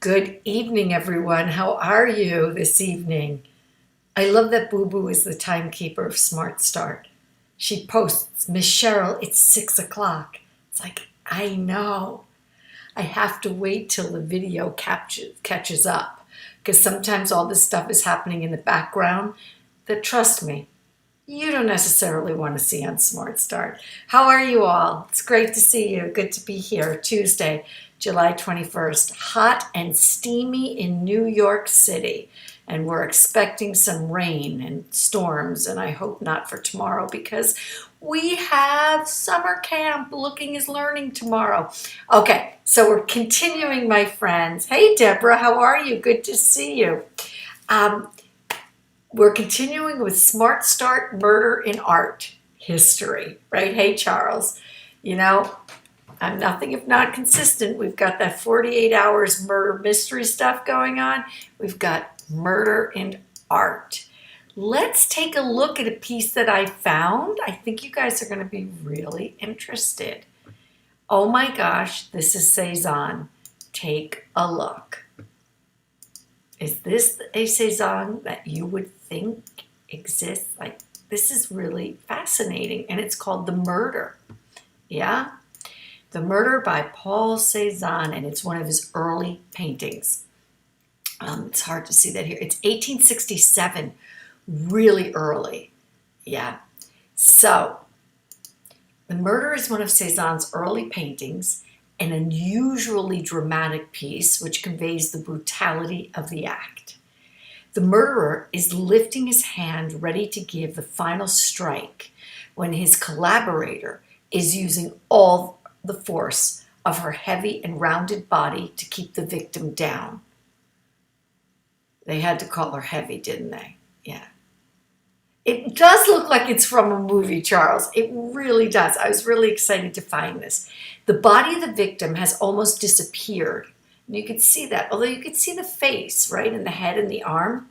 Good evening, everyone. How are you this evening? I love that Boo Boo is the timekeeper of Smart Start. She posts, Miss Cheryl, it's 6 o'clock. It's like, I know. I have to wait till the video catches up because sometimes all this stuff is happening in the background that, trust me, you don't necessarily want to see on Smart Start. How are you all? It's great to see you. Good to be here. Tuesday, July 21st. Hot and steamy in New York City. And we're expecting some rain and storms, and I hope not for tomorrow because we have summer camp. Looking is learning tomorrow. Okay, so we're continuing, my friends. Hey, Deborah, how are you? Good to see you. We're continuing with Smart Start Murder in Art History, right? Hey, Charles. You know, I'm nothing if not consistent. We've got that 48 hours murder mystery stuff going on. We've got murder in art. Let's take a look at a piece that I found. I think you guys are going to be really interested. Oh my gosh, this is Cezanne. Take a look. Is this a Cezanne that you would think exists? Like, this is really fascinating, and it's called The Murder. Yeah? The Murder by Paul Cezanne, and it's one of his early paintings. It's hard to see that here. It's 1867, really early. Yeah. So, The Murder is one of Cezanne's early paintings, an unusually dramatic piece which conveys the brutality of the act. The murderer is lifting his hand ready to give the final strike when his collaborator is using all the force of her heavy and rounded body to keep the victim down. They had to call her heavy, didn't they? Yeah. It does look like it's from a movie, Charles. It really does. I was really excited to find this. The body of the victim has almost disappeared. And you could see that, although you could see the face, right, and the head and the arm.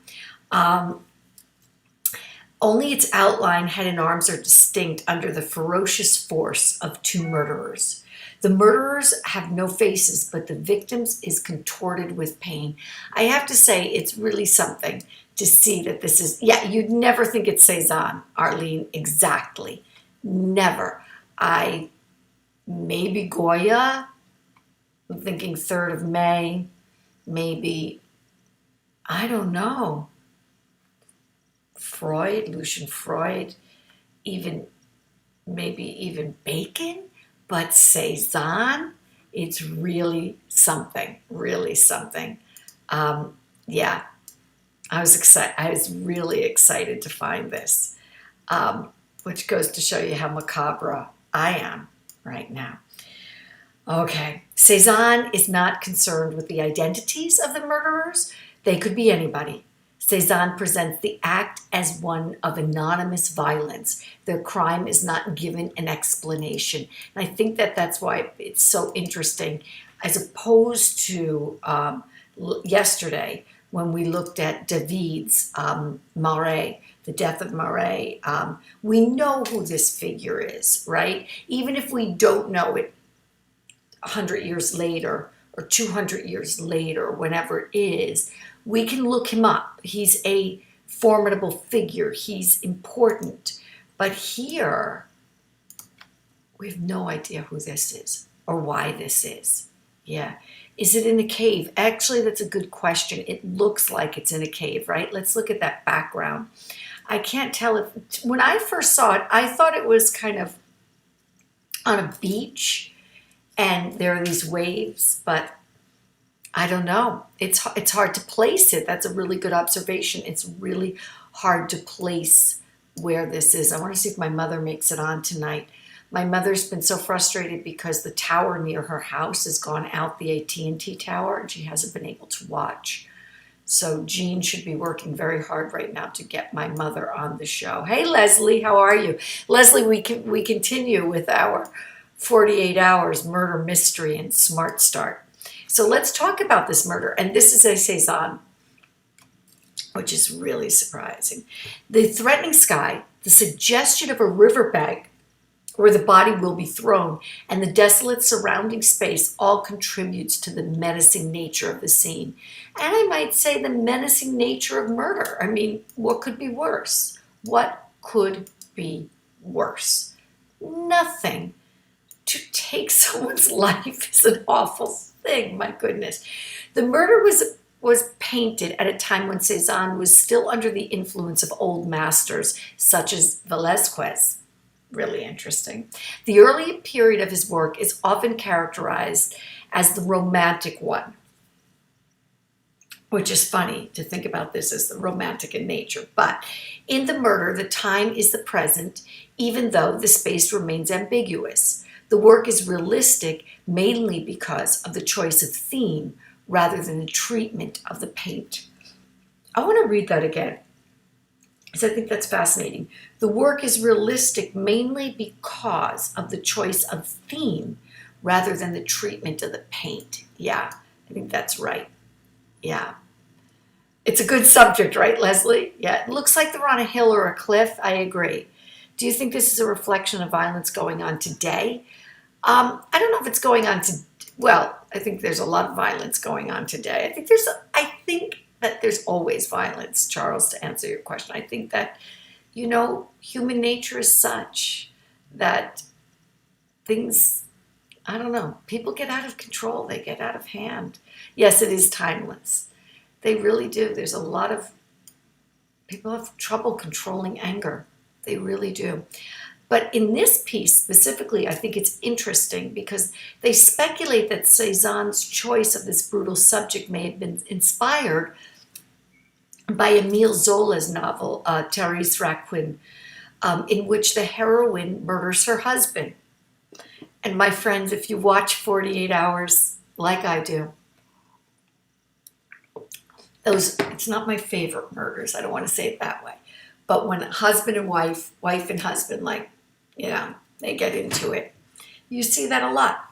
Only its outline, head and arms are distinct under the ferocious force of two murderers. The murderers have no faces, but the victim's is contorted with pain. I have to say, it's really something to see that this is, yeah, you'd never think it's Cezanne, Arlene, exactly. Never. Maybe Goya, I'm thinking 3rd of May, maybe, I don't know, Freud, Lucian Freud, maybe even Bacon, but Cezanne, it's really something, really something. Yeah, I was really excited to find this, which goes to show you how macabre I am right now. Okay, Cezanne is not concerned with the identities of the murderers. They could be anybody. Cezanne presents the act as one of anonymous violence. Their crime is not given an explanation. And I think that that's why it's so interesting, as opposed to yesterday when we looked at David's Marais, the death of Marais. We know who this figure is, right? Even if we don't know it 100 years later or 200 years later, whenever it is, we can look him up. He's a formidable figure. He's important. But here, we have no idea who this is or why this is. Yeah. Is it in a cave? Actually, that's a good question. It looks like it's in a cave, right? Let's look at that background. I can't tell if, when I first saw it, I thought it was kind of on a beach and there are these waves, but I don't know. It's hard to place it. That's a really good observation. It's really hard to place where this is. I want to see if my mother makes it on tonight. My mother's been so frustrated because the tower near her house has gone out, the AT&T tower, and she hasn't been able to watch. So Jean should be working very hard right now to get my mother on the show. Hey, Leslie, how are you? Leslie, we continue with our 48 hours murder mystery and Smart Start. So let's talk about this murder. And this is a Cezanne, which is really surprising. The threatening sky, the suggestion of a riverbed where the body will be thrown, and the desolate surrounding space all contributes to the menacing nature of the scene. And I might say the menacing nature of murder. I mean, what could be worse? What could be worse? Nothing. To take someone's life is an awful thing, my goodness. The murder was painted at a time when Cezanne was still under the influence of old masters such as Velázquez. Really interesting. The early period of his work is often characterized as the romantic one, which is funny to think about this as the romantic in nature. But in The Murder, the time is the present, even though the space remains ambiguous. The work is realistic mainly because of the choice of theme rather than the treatment of the paint. I want to read that again, because I think that's fascinating. The work is realistic mainly because of the choice of theme rather than the treatment of the paint. Yeah, I think that's right. Yeah. It's a good subject, right, Leslie? Yeah, it looks like they're on a hill or a cliff. I agree. Do you think this is a reflection of violence going on today? I don't know if it's going on to, well, I think there's a lot of violence going on today. I think that there's always violence, Charles, to answer your question. I think that, human nature is such that things, I don't know, people get out of control. They get out of hand. Yes, it is timeless. They really do. There's a lot of people have trouble controlling anger. They really do. But in this piece specifically, I think it's interesting because they speculate that Cezanne's choice of this brutal subject may have been inspired by Émile Zola's novel, Thérèse Raquin, in which the heroine murders her husband. And my friends, if you watch 48 Hours like I do, it's not my favorite murders. I don't want to say it that way. But when husband and wife and husband, they get into it. You see that a lot.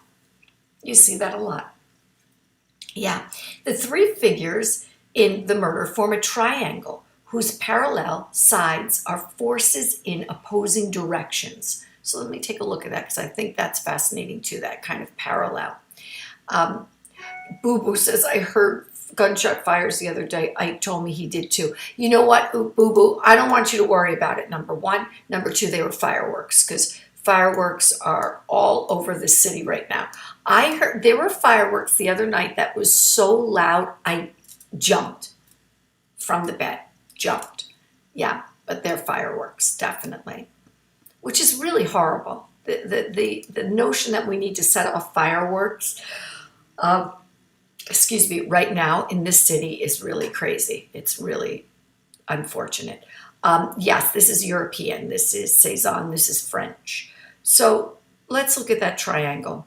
Yeah. The three figures in The Murder form a triangle whose parallel sides are forces in opposing directions. So let me take a look at that because I think that's fascinating too, that kind of parallel. Boo Boo says, I heard gunshot fires the other day. Ike told me he did too. You know what, Boo Boo? I don't want you to worry about it, number one. Number two, they were fireworks because fireworks are all over the city right now. I heard there were fireworks the other night that was so loud I jumped from the bed. Jumped. Yeah, but they're fireworks, definitely. Which is really horrible. The notion that we need to set off fireworks right now in this city is really crazy. It's really unfortunate. Yes, this is European. This is Cezanne. This is French. So let's look at that triangle.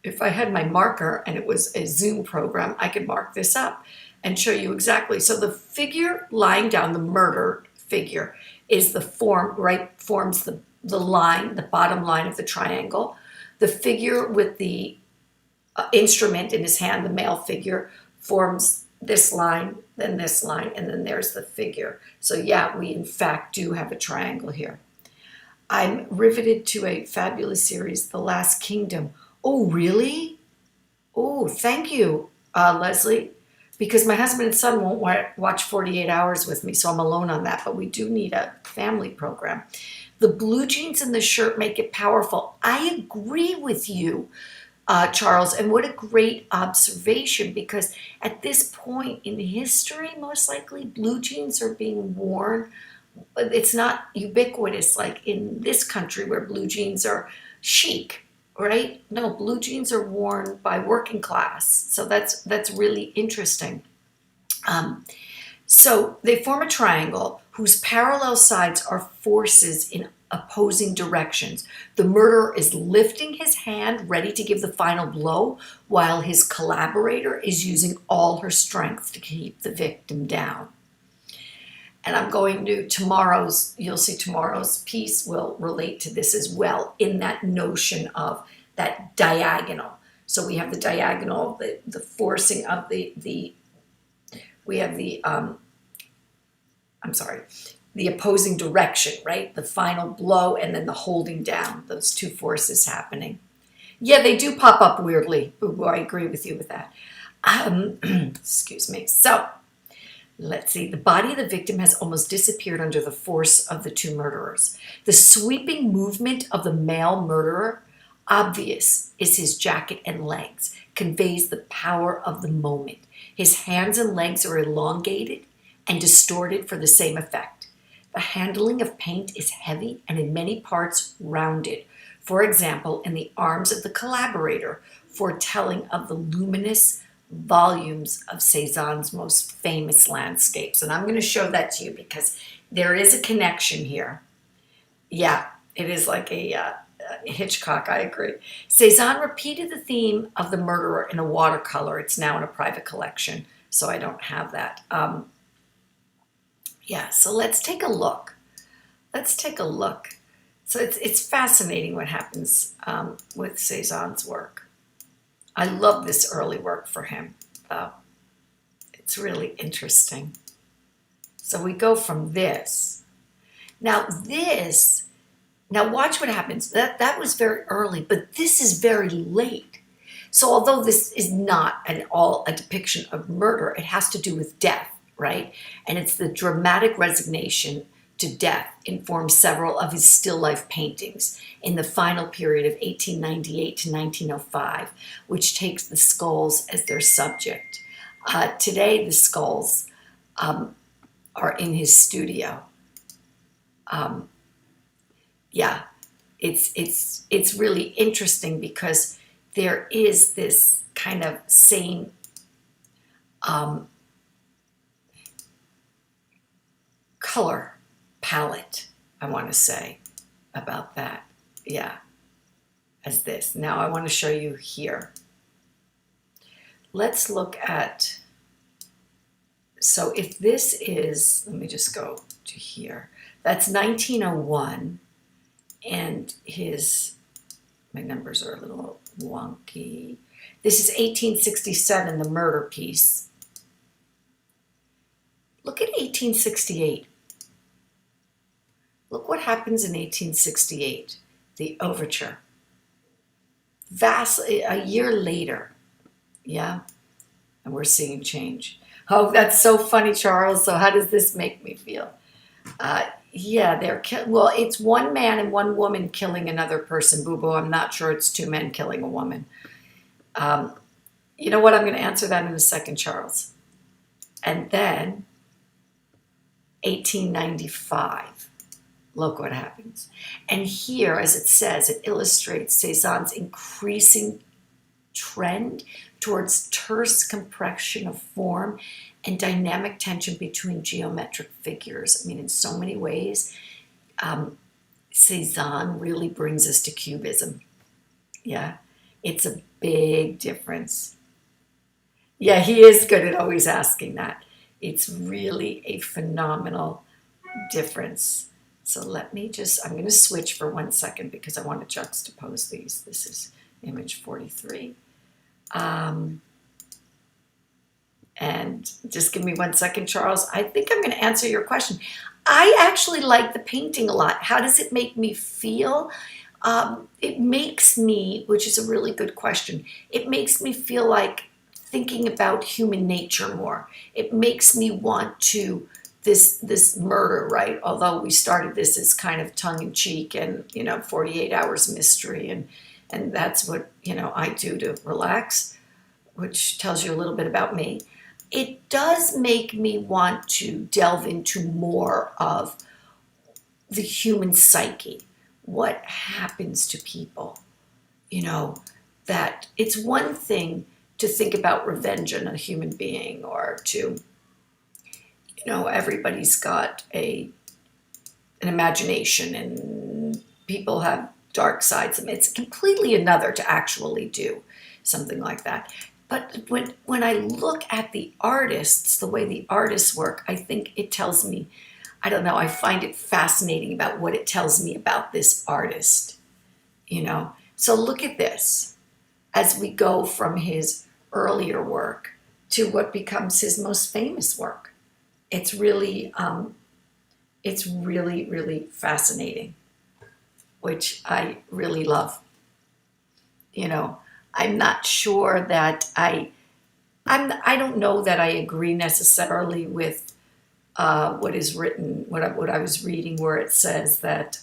If I had my marker and it was a Zoom program, I could mark this up and show you exactly. So the figure lying down, the murder figure, is forms the line, the bottom line of the triangle. The figure with the instrument in his hand, the male figure, forms this line, then this line, and then there's the figure. So yeah, we in fact do have a triangle here. I'm riveted to a fabulous series, The Last Kingdom. Oh, really? Oh, thank you, Leslie, because my husband and son won't watch 48 Hours with me, so I'm alone on that, but we do need a family program. The blue jeans and the shirt make it powerful. I agree with you, Charles, and what a great observation, because at this point in history, most likely blue jeans are being worn, but it's not ubiquitous like in this country where blue jeans are chic, right? No, blue jeans are worn by working class, so that's really interesting. So they form a triangle whose parallel sides are forces in opposing directions. The murderer is lifting his hand, ready to give the final blow, while his collaborator is using all her strength to keep the victim down. And I'm going to you'll see tomorrow's piece will relate to this as well, in that notion of that diagonal. So we have the diagonal, the forcing of the the opposing direction, right? The final blow and then the holding down, those two forces happening. Yeah, they do pop up weirdly. Ooh, I agree with you with that. Excuse me. So let's see. The body of the victim has almost disappeared under the force of the two murderers. The sweeping movement of the male murderer, obvious is his jacket and legs, conveys the power of the moment. His hands and legs are elongated and distorted for the same effect. The handling of paint is heavy and in many parts rounded. For example, in the arms of the collaborator, foretelling of the luminous volumes of Cézanne's most famous landscapes. And I'm going to show that to you because there is a connection here. Yeah, it is like a Hitchcock, I agree. Cézanne repeated the theme of the murderer in a watercolor. It's now in a private collection, so I don't have that. Yeah, so let's take a look. Let's take a look. So it's fascinating what happens with Cézanne's work. I love this early work for him, though. It's really interesting. So we go from this. Now watch what happens. That was very early, but this is very late. So although this is not at all a depiction of murder, it has to do with death, right? And it's the dramatic resignation to death informed several of his still life paintings in the final period of 1898 to 1905, which takes the skulls as their subject. Today, the skulls are in his studio. Yeah, it's really interesting because there is this kind of same color palette, I want to say, about that. Yeah, as this. Now I want to show you here. Let's look at, so if this is, let me just go to here. That's 1901, and my numbers are a little wonky. This is 1867, the murder piece. Look at 1868. Look what happens in 1868, the overture. Vastly, a year later, yeah, and we're seeing change. Oh, that's so funny, Charles. So how does this make me feel? Yeah, well, it's one man and one woman killing another person, Boo-boo. I'm not sure it's two men killing a woman. You know what? I'm going to answer that in a second, Charles. And then 1895. Look what happens. And here, as it says, it illustrates Cézanne's increasing trend towards terse compression of form and dynamic tension between geometric figures. I mean, in so many ways, Cézanne really brings us to Cubism. Yeah, it's a big difference. Yeah, he is good at always asking that. It's really a phenomenal difference. So let me I'm going to switch for 1 second because I want to juxtapose these. This is image 43. And just give me 1 second, Charles. I think I'm going to answer your question. I actually like the painting a lot. How does it make me feel? It makes me, which is a really good question, it makes me feel like thinking about human nature more. It makes me want to, this murder, right? Although we started this as kind of tongue-in-cheek and, 48 hours mystery, and that's what, I do to relax, which tells you a little bit about me. It does make me want to delve into more of the human psyche, what happens to people, that it's one thing to think about revenge on a human being, or to, everybody's got an imagination and people have dark sides. I mean, it's completely another to actually do something like that. But when I look at the artists, the way the artists work, I think it tells me, I don't know, I find it fascinating about what it tells me about this artist, So look at this as we go from his earlier work to what becomes his most famous work. It's really It's really, really fascinating, which I really love. You know, I'm not sure that I don't know that I agree necessarily with what is written, what I was reading, where it says that,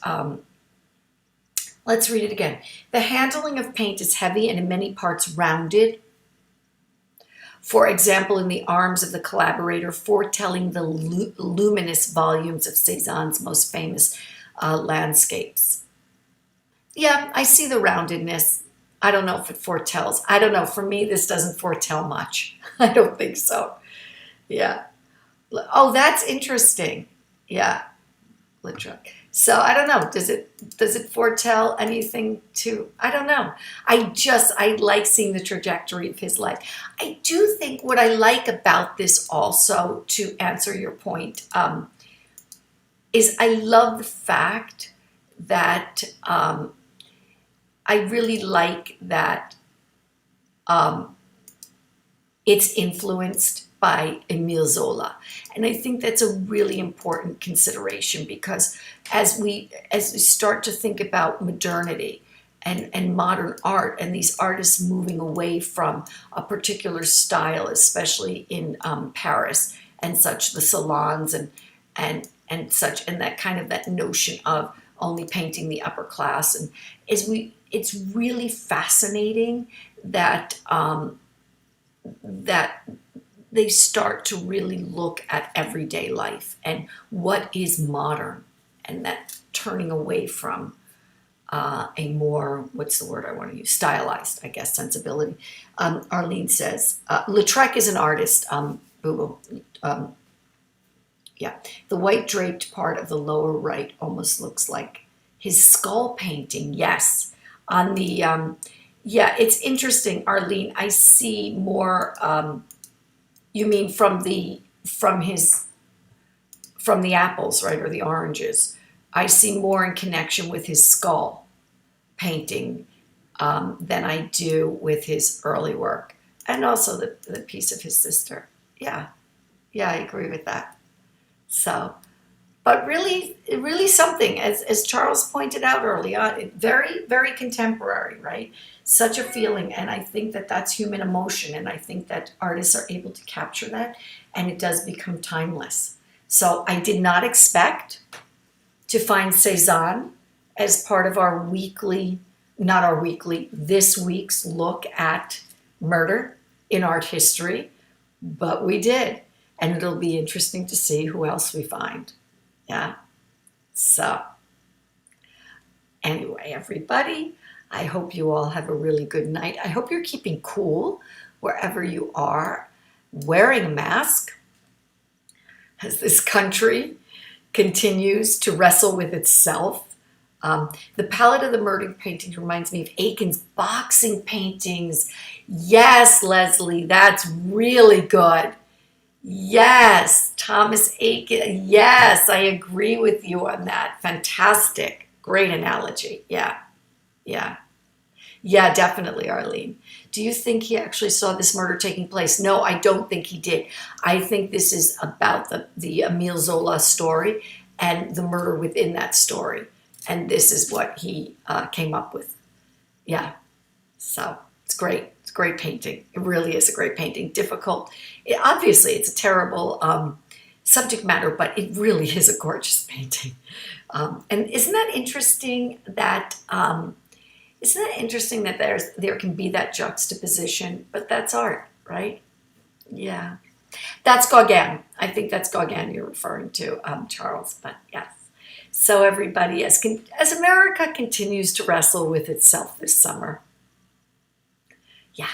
let's read it again. The handling of paint is heavy and in many parts rounded. For example, in the arms of the collaborator, foretelling the luminous volumes of Cézanne's most famous landscapes. Yeah, I see the roundedness. I don't know if it foretells. I don't know. For me, this doesn't foretell much. I don't think so. Yeah. Oh, that's interesting. Yeah. Litruck. So I don't know. Does it foretell anything to, I don't know. I like seeing the trajectory of his life. I do think what I like about this also, to answer your point, is I love the fact that I really like that it's influenced by Emile Zola. And I think that's a really important consideration, because as we start to think about modernity and modern art, and these artists moving away from a particular style, especially in Paris and such, the salons and such, and that kind of that notion of only painting the upper class, and it's really fascinating that that they start to really look at everyday life and what is modern, and that turning away from a more, what's the word I want to use, stylized, I guess, sensibility. Arlene says, Lautrec is an artist, Boo Boo. Yeah, the white draped part of the lower right almost looks like his skull painting. Yes, on the, yeah, it's interesting, Arlene. I see more, you mean from the apples, right, or the oranges. I see more in connection with his skull painting than I do with his early work, and also the piece of his sister. Yeah, yeah, I agree with that. So, but really, really something, as Charles pointed out early on, very, very contemporary, right? Such a feeling, and I think that that's human emotion, and I think that artists are able to capture that, and it does become timeless. So I did not expect to find Cézanne as part of our weekly, not our weekly, this week's look at murder in art history, but we did. And it'll be interesting to see who else we find. Yeah. So, anyway, everybody, I hope you all have a really good night. I hope you're keeping cool wherever you are, wearing a mask as this country continues to wrestle with itself. The palette of the murder painting reminds me of Aiken's boxing paintings. Yes, Leslie, that's really good. Yes, Thomas Aiken. Yes, I agree with you on that. Fantastic. Great analogy. Yeah, yeah. Yeah, definitely, Arlene. Do you think he actually saw this murder taking place? No, I don't think he did. I think this is about the Emile Zola story and the murder within that story. And this is what he came up with. Yeah, so it's great. It's a great painting. It really is a great painting. Difficult. Obviously, it's a terrible subject matter, but it really is a gorgeous painting. And isn't that interesting that there can be that juxtaposition? But that's art, right? Yeah. That's Gauguin. I think that's Gauguin you're referring to, Charles. But yes. So everybody, as America continues to wrestle with itself this summer, yeah,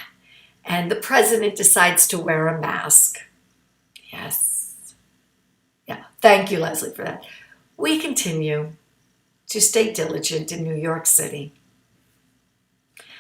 and the president decides to wear a mask. Yes. Yeah. Thank you, Leslie, for that. We continue to stay diligent in New York City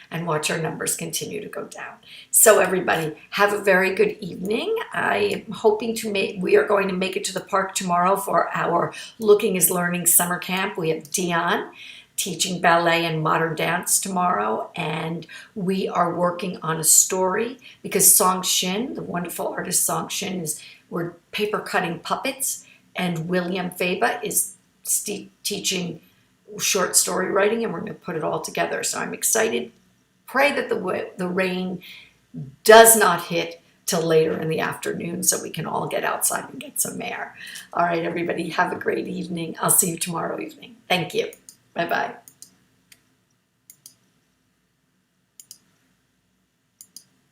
and watch our numbers continue to go down. So everybody, have a very good evening. I am hoping we are going to make it to the park tomorrow for our Looking is Learning summer camp. We have Dion teaching ballet and modern dance tomorrow, and we are working on a story because Song Shin, the wonderful artist Song Shin, we're paper cutting puppets, and William Faba is teaching short story writing, and we're going to put it all together. So I'm excited. Pray that the rain does not hit till later in the afternoon so we can all get outside and get some air. All right, everybody, have a great evening. I'll see you tomorrow evening. Thank you. Bye-bye.